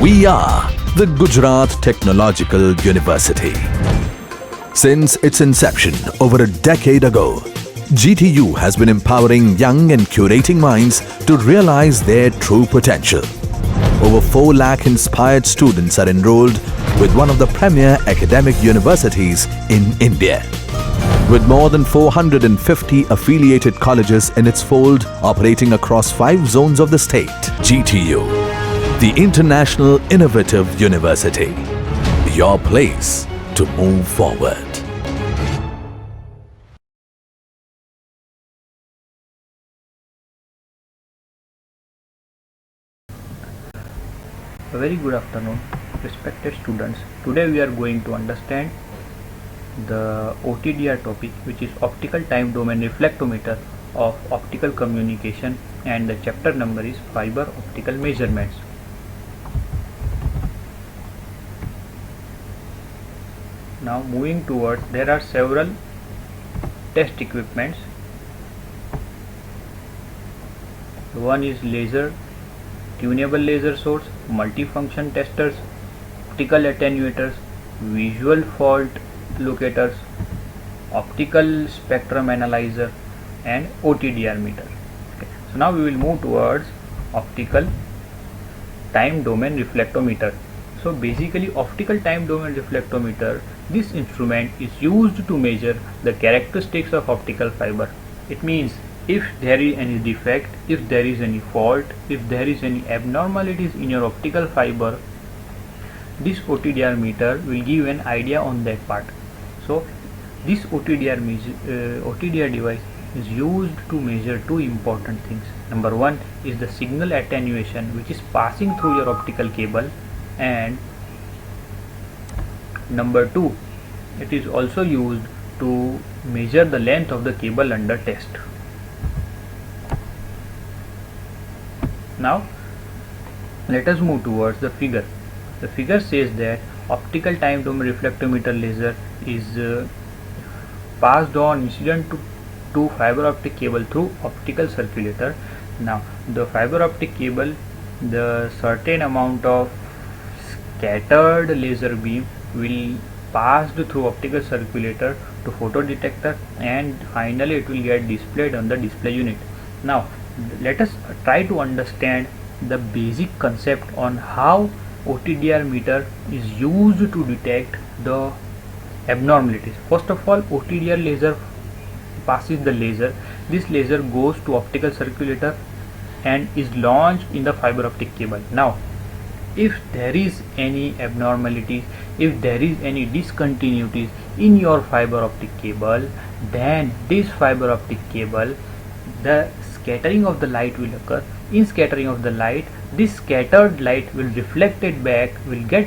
We are the Gujarat Technological University. Since its inception over a decade ago, GTU has been empowering young and curating minds to realize their true potential. Over 4 lakh inspired students are enrolled with one of the premier academic universities in India. With more than 450 affiliated colleges in its fold operating across 5 zones of the state, GTU, the International Innovative University, your place to move forward. A very good afternoon, respected students. Today we are going to understand the OTDR topic, which is Optical Time Domain Reflectometer of Optical Communication, and the chapter number is Fiber Optical Measurements. Now moving towards, there are several test equipments. One is laser, tunable laser source, multifunction testers, optical attenuators, visual fault locators, optical spectrum analyzer, and OTDR meter. Okay. So now we will move towards optical time domain reflectometer. So basically, optical time domain reflectometer, this instrument is used to measure the characteristics of optical fiber. It means if there is any defect, if there is any fault, if there is any abnormalities in your optical fiber, this OTDR meter will give an idea on that part. So this OTDR device is used to measure 2 important things. Number 1 is the signal attenuation, which is passing through your optical cable, and number 2, it is also used to measure the length of the cable under test. Now let us move towards the figure. The figure says that optical time domain reflectometer laser is passed on incident to fiber optic cable through optical circulator. Now the fiber optic cable, the certain amount of scattered laser beam will passed through optical circulator to photodetector, and finally it will get displayed on the display unit. Now let us try to understand the basic concept on how OTDR meter is used to detect the abnormalities. First of all, OTDR laser passes the laser. This laser goes to optical circulator and is launched in the fiber optic cable. Now if there is any abnormalities, if there is any discontinuities in your fiber optic cable, then this fiber optic cable, the scattering of the light will occur. In scattering of the light, this scattered light will get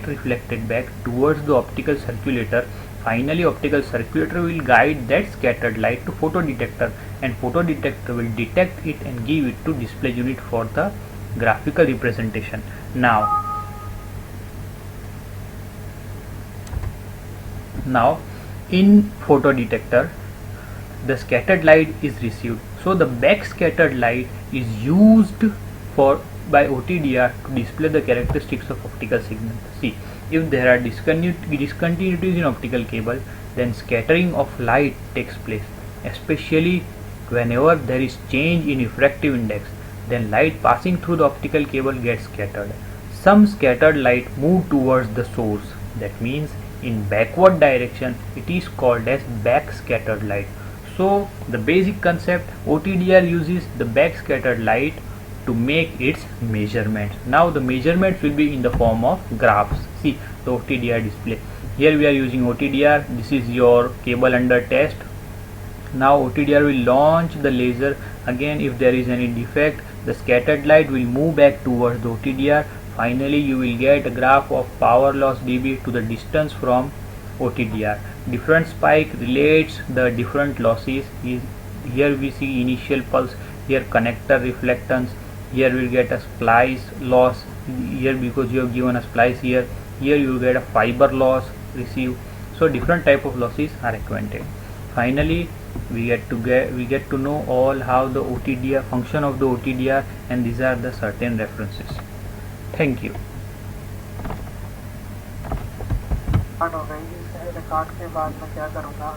reflected back towards the optical circulator. Finally optical circulator will guide that scattered light to photodetector, and photodetector will detect it and give it to display unit for the graphical representation. Now in photodetector, the scattered light is received, so the back scattered light is used by OTDR to display the characteristics of optical signal. See, if there are discontinuities in optical cable, then scattering of light takes place, especially whenever there is change in refractive index, then light passing through the optical cable gets scattered. Some scattered light move towards the source, that means in backward direction, it is called as back scattered light. So the basic concept, OTDR uses the back scattered light to make its measurements. Now the measurements will be in the form of graphs. See the OTDR display. Here we are using OTDR. This is your cable under test. Now OTDR will launch the laser. Again, if there is any defect, the scattered light will move back towards the OTDR. Finally you will get a graph of power loss dB to the distance from OTDR. Different spike relates the different losses. Here we see initial pulse, here connector reflectance, here we will get a splice loss, here because you have given a splice here you will get a fiber loss received. So different type of losses are acquainted. Finally we get to know all how the OTDR function of the OTDR, and these are the certain references. Thank you. हो गई। इस record के बाद मैं क्या करूँगा,